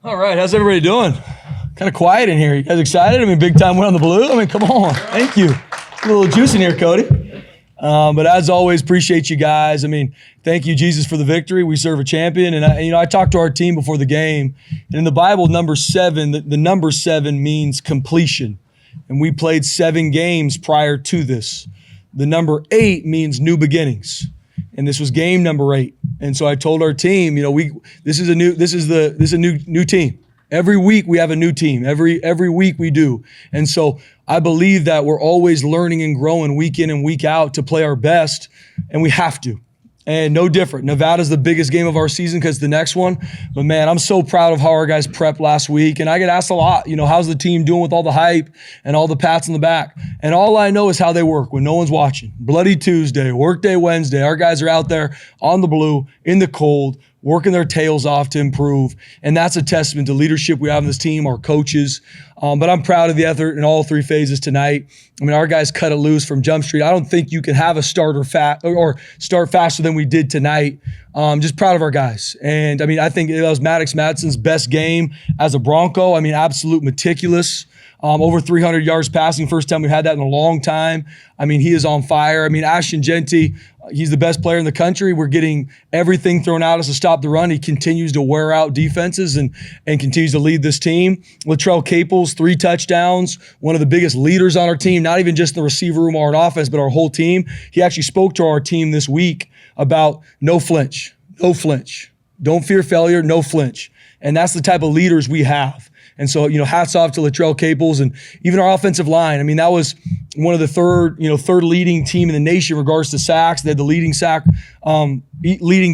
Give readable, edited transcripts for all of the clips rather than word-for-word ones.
All right, how's everybody doing? Kind of quiet in here. You guys excited? I mean, big time win on the blue. I mean, come on. Thank you. A little juice in here, Cody. But as always, appreciate you guys. I mean, thank you, Jesus, for the victory. We serve a champion. And I talked to our team before the game. And in the Bible, number 7, the number 7 means completion. And we played 7 games prior to this. The number 8 means new beginnings. And this was game number 8. And so I told our team, this is a new team. Every week we have a new team. Every week we do. And so I believe that we're always learning and growing week in and week out to play our best, and we have to. And no different. Nevada's the biggest game of our season because the next one. But man, I'm so proud of how our guys prepped last week. And I get asked a lot, how's the team doing with all the hype and all the pats on the back? And all I know is how they work when no one's watching. Bloody Tuesday, workday Wednesday. Our guys are out there on the blue, in the cold, working their tails off to improve. And that's a testament to leadership we have in this team, our coaches. But I'm proud of the effort in all 3 phases tonight. I mean, our guys cut it loose from Jump Street. I don't think you can have a start faster than we did tonight. Just proud of our guys. And I mean, I think it was Maddox Madsen's best game as a Bronco. I mean, absolute meticulous. Over 300 yards passing. First time we've had that in a long time. I mean, he is on fire. I mean, Ashton Genty, he's the best player in the country. We're getting everything thrown at us to stop the run. He continues to wear out defenses and continues to lead this team. Latrell Caples, 3 touchdowns, one of the biggest leaders on our team, not even just the receiver room or an offense, but our whole team. He actually spoke to our team this week about no flinch. Don't fear failure, no flinch. And that's the type of leaders we have. And so, hats off to Latrell Caples and even our offensive line. I mean, that was one of the third leading team in the nation in regards to sacks. They had the leading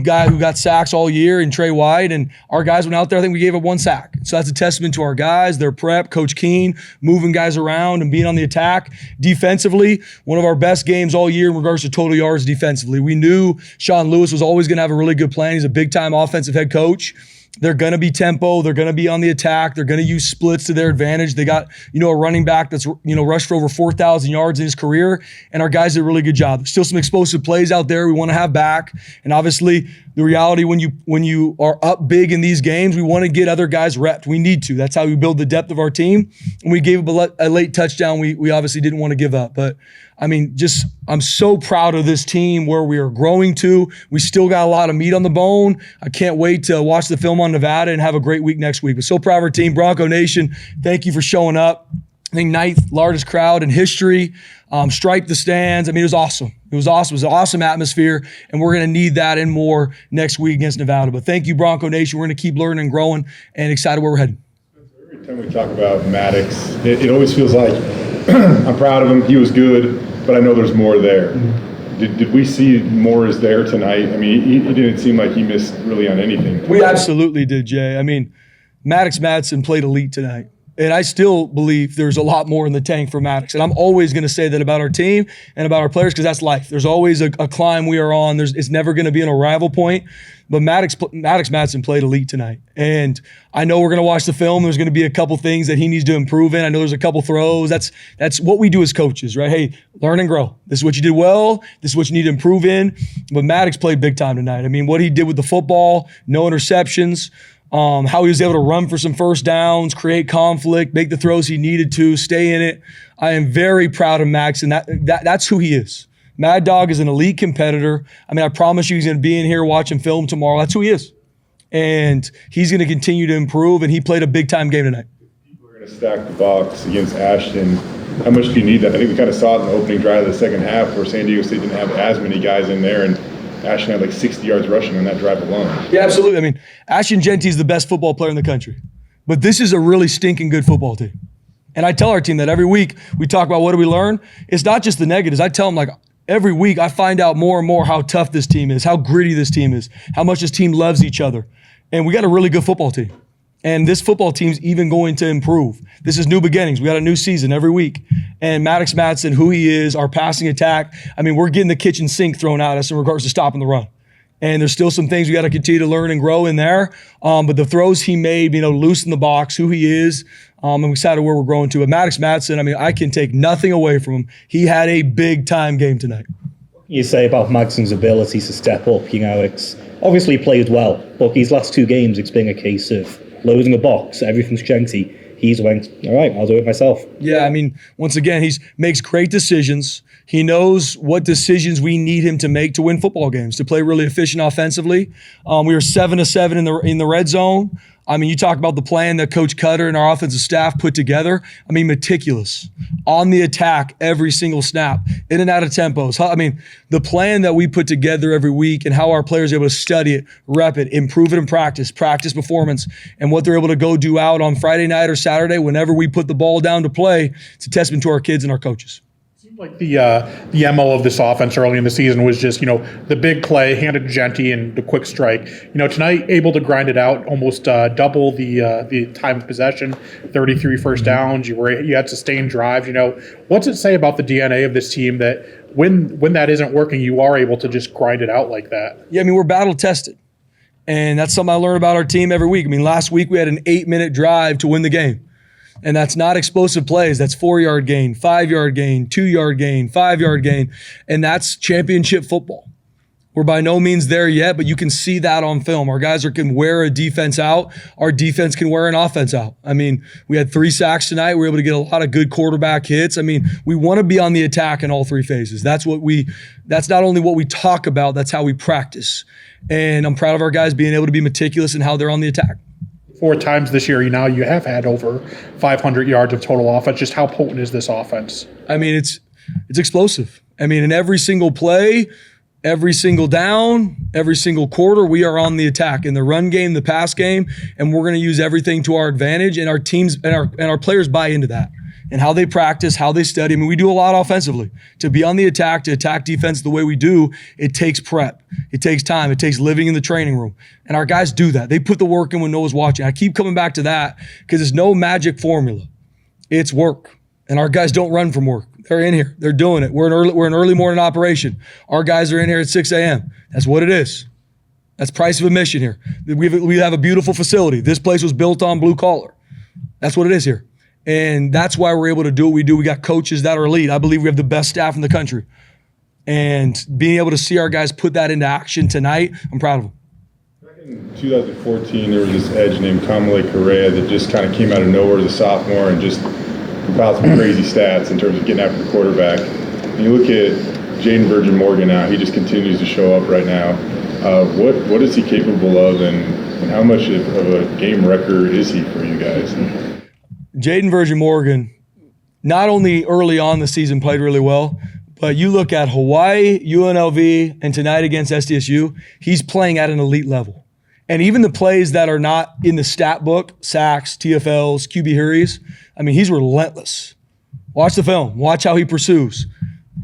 guy who got sacks all year in Trey White. And our guys went out there, I think we gave up 1 sack. So that's a testament to our guys, their prep, Coach Keene, moving guys around and being on the attack. Defensively, one of our best games all year in regards to total yards defensively. We knew Sean Lewis was always going to have a really good plan. He's a big-time offensive head coach. They're going to be tempo. They're going to be on the attack. They're going to use splits to their advantage. They got, a running back that's, rushed for over 4,000 yards in his career. And our guys did a really good job. There's still some explosive plays out there we want to have back. And obviously, the reality when you are up big in these games, we want to get other guys repped. We need to. That's how we build the depth of our team. And we gave up a late touchdown we obviously didn't want to give up. But I mean, I'm so proud of this team where we are growing to. We still got a lot of meat on the bone. I can't wait to watch the film on Nevada and have a great week next week. But so proud of our team. Bronco Nation, thank you for showing up. I think 9th largest crowd in history. Striped the stands. I mean, it was awesome. It was awesome. It was an awesome atmosphere, and we're going to need that and more next week against Nevada. But thank you, Bronco Nation. We're going to keep learning and growing and excited where we're headed. Every time we talk about Maddox, it always feels like I'm proud of him. He was good, but I know there's more there. Did we see more is there tonight? I mean, he didn't seem like he missed really on anything. We absolutely did, Jay. I mean, Maddox Madsen played elite tonight. And I still believe there's a lot more in the tank for Maddox. And I'm always going to say that about our team and about our players because that's life. There's always a climb we are on. It's never going to be an arrival point. But Maddox Madsen played elite tonight. And I know we're going to watch the film. There's going to be a couple things that he needs to improve in. I know there's a couple throws. That's what we do as coaches, right? Hey, learn and grow. This is what you did well. This is what you need to improve in. But Maddox played big time tonight. I mean, what he did with the football, no interceptions, how he was able to run for some first downs, create conflict, make the throws he needed to, stay in it. I am very proud of Max, and that's who he is. Mad Dog is an elite competitor. I mean, I promise you he's going to be in here watching film tomorrow. That's who he is. And he's going to continue to improve, and he played a big-time game tonight. People are going to stack the box against Ashton. How much do you need that? I think we kind of saw it in the opening drive of the second half where San Diego State didn't have as many guys in there, and Ashton had like 60 yards rushing on that drive alone. Yeah, absolutely. I mean, Ashton Genty is the best football player in the country. But this is a really stinking good football team. And I tell our team that every week we talk about what do we learn. It's not just the negatives. I tell them, like, every week I find out more and more how tough this team is, how gritty this team is, how much this team loves each other. And we got a really good football team. And this football team's even going to improve. This is new beginnings. We got a new season every week. And Maddox Madsen, who he is, our passing attack, I mean, we're getting the kitchen sink thrown at us in regards to stopping the run. And there's still some things we got to continue to learn and grow in there. But the throws he made, loose in the box, who he is, I'm excited where we're growing to. But Maddox Madsen, I mean, I can take nothing away from him. He had a big-time game tonight. You say about Madsen's ability to step up, it's obviously played well, but these last 2 games, it's been a case of loading a box, everything's chunky. He's went, all right, I'll do it myself. Yeah, I mean, once again, he makes great decisions. He knows what decisions we need him to make to win football games, to play really efficient offensively. We were 7-7 in the red zone. I mean, you talk about the plan that Coach Cutter and our offensive staff put together. I mean, meticulous, on the attack every single snap, in and out of tempos. I mean, the plan that we put together every week and how our players are able to study it, rep it, improve it in practice performance, and what they're able to go do out on Friday night or Saturday whenever we put the ball down to play, it's a testament to our kids and our coaches. Like the MO of this offense early in the season was just, the big play, handed to Genty and the quick strike. Tonight, able to grind it out, almost double the time of possession, 33 first downs. You had sustained drives. What's it say about the DNA of this team that when that isn't working, you are able to just grind it out like that? Yeah, I mean, we're battle tested. And that's something I learn about our team every week. I mean, last week we had an 8-minute drive to win the game. And that's not explosive plays. That's 4-yard gain, 5-yard gain, 2-yard gain, 5-yard gain. And that's championship football. We're by no means there yet, but you can see that on film. Our guys can wear a defense out. Our defense can wear an offense out. I mean, we had 3 sacks tonight. We were able to get a lot of good quarterback hits. I mean, we want to be on the attack in all 3 phases. That's not only what we talk about, that's how we practice. And I'm proud of our guys being able to be meticulous in how they're on the attack. 4 times this year, you have had over 500 yards of total offense. Just how potent is this offense? I mean, it's explosive. I mean, in every single play, every single down, every single quarter, we are on the attack in the run game, the pass game, and we're going to use everything to our advantage. And our teams and our players buy into that. And how they practice, how they study. I mean, we do a lot offensively. To be on the attack, to attack defense the way we do, it takes prep. It takes time. It takes living in the training room. And our guys do that. They put the work in when no one's watching. I keep coming back to that because there's no magic formula. It's work. And our guys don't run from work. They're in here. They're doing it. We're an early morning operation. Our guys are in here at 6 a.m. That's what it is. That's price of admission here. We have a beautiful facility. This place was built on blue collar. That's what it is here. And that's why we're able to do what we do. We got coaches that are elite. I believe we have the best staff in the country. And being able to see our guys put that into action tonight, I'm proud of them. Back in 2014, there was this edge named Kamale Correa that just kind of came out of nowhere as a sophomore and just compiled some crazy stats in terms of getting after the quarterback. And you look at Jaden Virgin Morgan now, he just continues to show up right now. What is he capable of, and how much of a game wrecker is he for you guys? Jaden Virgin Morgan, not only early on the season played really well, but you look at Hawaii, UNLV, and tonight against SDSU, he's playing at an elite level. And even the plays that are not in the stat book, sacks, TFLs, QB hurries, I mean, he's relentless. Watch the film. Watch how he pursues.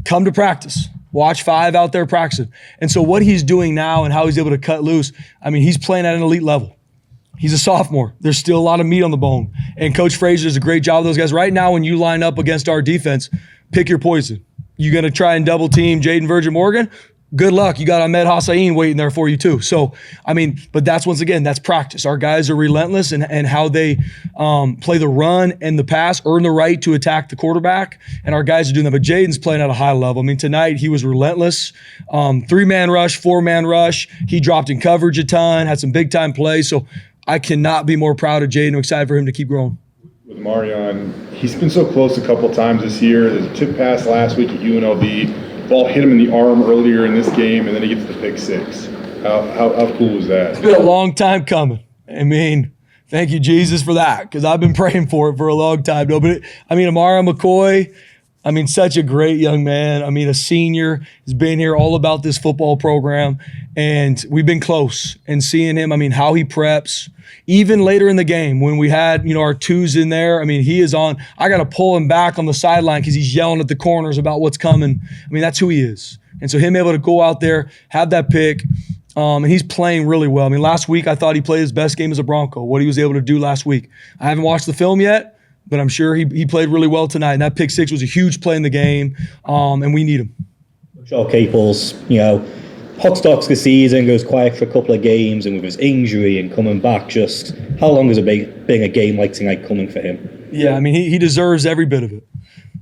Come to practice. Watch 5 out there practicing. And so what he's doing now and how he's able to cut loose, I mean, he's playing at an elite level. He's a sophomore. There's still a lot of meat on the bone. And Coach Frazier does a great job with those guys. Right now, when you line up against our defense, pick your poison. You're going to try and double team Jaden Virgin Morgan? Good luck. You got Ahmed Hossain waiting there for you too. So, I mean, but that's once again, that's practice. Our guys are relentless and how they play the run and the pass, earn the right to attack the quarterback. And our guys are doing that. But Jaden's playing at a high level. I mean, tonight he was relentless. 3-man rush, 4-man rush. He dropped in coverage a ton, had some big time plays. So I cannot be more proud of Jaden. I'm excited for him to keep growing. With Marion, he's been so close a couple times this year. There's a tip pass last week at UNLV. Ball hit him in the arm earlier in this game, and then he gets the pick 6. How cool was that? It's been a long time coming. I mean, thank you, Jesus, for that, because I've been praying for it for a long time. No, but Amara McCoy, such a great young man. A senior. He's been here all about this football program, and we've been close. And seeing him, how he preps, even later in the game when we had, our 2s in there, he is on. I got to pull him back on the sideline because he's yelling at the corners about what's coming. That's who he is. And so him able to go out there, have that pick, and he's playing really well. Last week I thought he played his best game as a Bronco, what he was able to do last week. I haven't watched the film yet, but I'm sure he played really well tonight. And that pick 6 was a huge play in the game, and we need him. Joel Caples, hot stocks the season, goes quiet for a couple of games, and with his injury and coming back, just how long has it been a game like tonight coming for him? Yeah, he deserves every bit of it.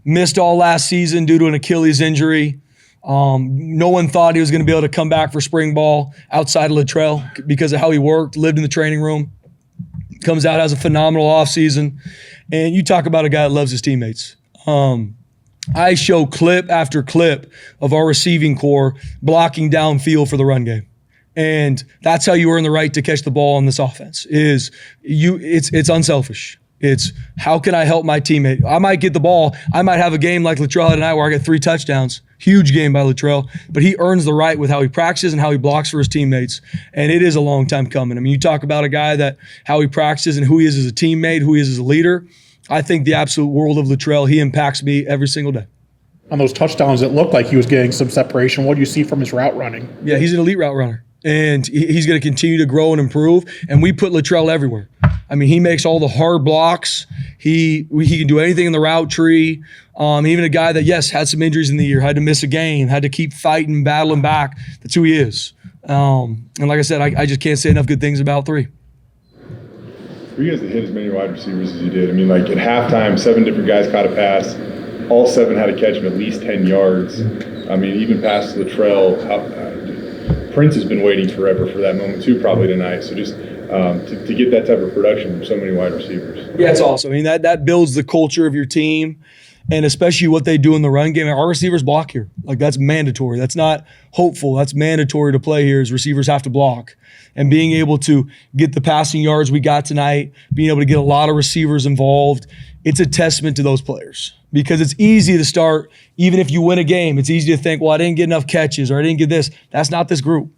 Missed all last season due to an Achilles injury. No one thought he was going to be able to come back for spring ball outside of Latrell because of how he worked, lived in the training room. comes out, has a phenomenal offseason. And you talk about a guy that loves his teammates. I show clip after clip of our receiving core blocking downfield for the run game. And that's how you earn the right to catch the ball on this offense. It's unselfish. It's how can I help my teammate? I might get the ball. I might have a game like Latrell tonight where I get 3 touchdowns. Huge game by Latrell. But he earns the right with how he practices and how he blocks for his teammates. And it is a long time coming. I mean, you talk about a guy that how he practices and who he is as a teammate, who he is as a leader. I think the absolute world of Latrell. He impacts me every single day. On those touchdowns, it looked like he was getting some separation. What do you see from his route running? Yeah, he's an elite route runner. And he's going to continue to grow and improve. And we put Latrell everywhere. I mean, he makes all the hard blocks. He can do anything in the route tree. Even a guy that, yes, had some injuries in the year, had to miss a game, had to keep fighting, battling back. That's who he is. And like I said, I just can't say enough good things about 3. For you guys to hit as many wide receivers as you did, I mean, like at halftime, 7 different guys caught a pass. All 7 had to catch him at least 10 yards. I mean, even past Latrell, Prince has been waiting forever for that moment too, probably tonight. So just to get that type of production from so many wide receivers. Yeah, it's awesome. I mean, that builds the culture of your team, and especially what they do in the run game. Our receivers block here. Like, that's mandatory. That's not hopeful. That's mandatory to play here, is receivers have to block. And being able to get the passing yards we got tonight, being able to get a lot of receivers involved, it's a testament to those players. Because it's easy to start, even if you win a game, it's easy to think, well, I didn't get enough catches or I didn't get this. That's not this group.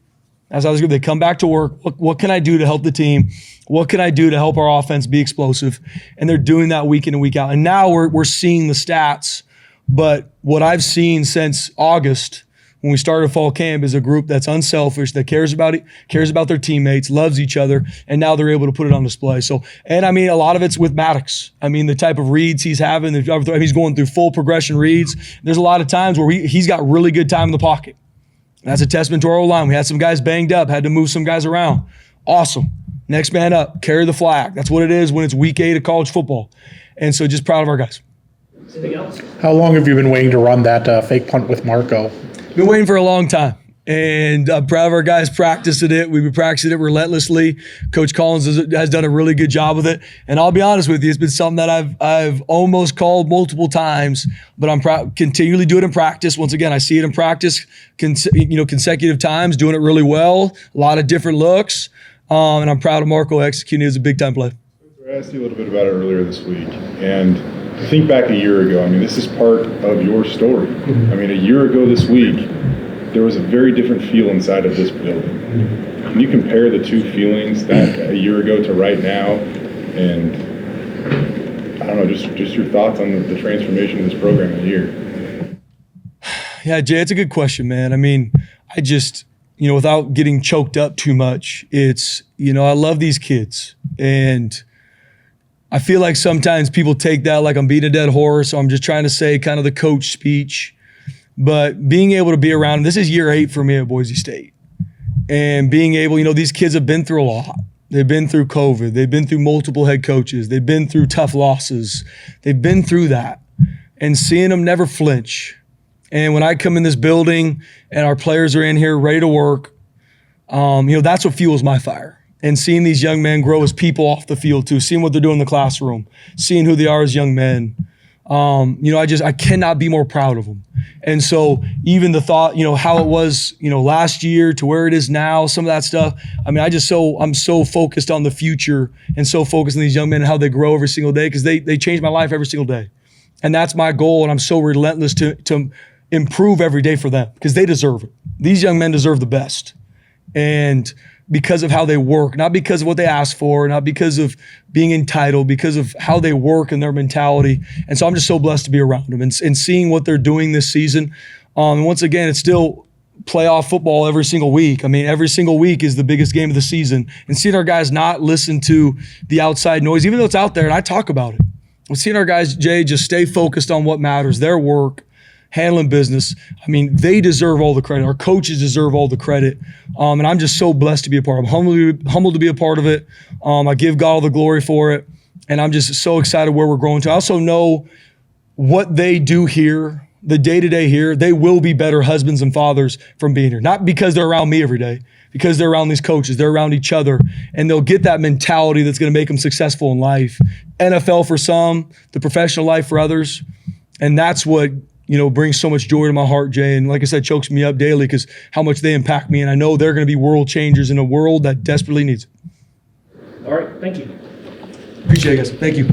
That's not this group. They come back to work. What can I do to help the team? What can I do to help our offense be explosive? And they're doing that week in and week out. And now we're seeing the stats. But what I've seen since August, when we started fall camp, is a group that's unselfish, that cares about their teammates, loves each other, and now they're able to put it on display. So, and I mean, a lot of it's with Maddox. I mean, the type of reads he's having, he's going through full progression reads. There's a lot of times where he's got really good time in the pocket. That's a testament to our O-line. We had some guys banged up, had to move some guys around. Awesome. Next man up, carry the flag. That's what it is when it's week 8 of college football. And so just proud of our guys. Anything else? How long have you been waiting to run that fake punt with Marco? Been waiting for a long time, and I'm proud of our guys practicing it. We've been practicing it relentlessly. Coach Collins has done a really good job with it, and I'll be honest with you, it's been something that I've almost called multiple times, but I'm continually do it in practice. Once again, I see it in practice, consecutive times, doing it really well, a lot of different looks, and I'm proud of Marco executing it as a big-time play. I asked you a little bit about it earlier this week, and think back a year ago. I mean, this is part of your story. I mean, a year ago this week, there was a very different feel inside of this building. Can you compare the 2 feelings that a year ago to right now? And I don't know, just your thoughts on the transformation of this program in a year. Yeah, Jay, it's a good question, man. I mean, I just, without getting choked up too much, it's, I love these kids, and I feel like sometimes people take that like I'm beating a dead horse, or I'm just trying to say kind of the coach speech. But being able to be around, this is year 8 for me at Boise State. And being able, these kids have been through a lot. They've been through COVID. They've been through multiple head coaches. They've been through tough losses. They've been through that. And seeing them never flinch. And when I come in this building and our players are in here ready to work, that's what fuels my fire. And seeing these young men grow as people off the field too, seeing what they're doing in the classroom, seeing who they are as young men. I cannot be more proud of them. And so even the thought, how it was, last year to where it is now, some of that stuff. I mean, I'm so focused on the future and so focused on these young men and how they grow every single day, because they change my life every single day. And that's my goal. And I'm so relentless to improve every day for them, because they deserve it. These young men deserve the best. And because of how they work, not because of what they ask for, not because of being entitled, because of how they work and their mentality. And so I'm just so blessed to be around them and seeing what they're doing this season. And once again, it's still playoff football every single week. I mean, every single week is the biggest game of the season. And seeing our guys not listen to the outside noise, even though it's out there, and I talk about it. I'm seeing our guys, Jay, just stay focused on what matters, their work, handling business. I mean, they deserve all the credit. Our coaches deserve all the credit. And I'm just so blessed to be a part of it. I'm humbled to be a part of it. I give God all the glory for it. And I'm just so excited where we're growing to. I also know what they do here, the day-to-day here, they will be better husbands and fathers from being here. Not because they're around me every day, because they're around these coaches, they're around each other, and they'll get that mentality that's going to make them successful in life. NFL for some, the professional life for others, and that's what brings so much joy to my heart, Jay. And like I said, chokes me up daily because how much they impact me, and I know they're going to be world changers in a world that desperately needs it. All right, thank you. Appreciate it, guys. Thank you.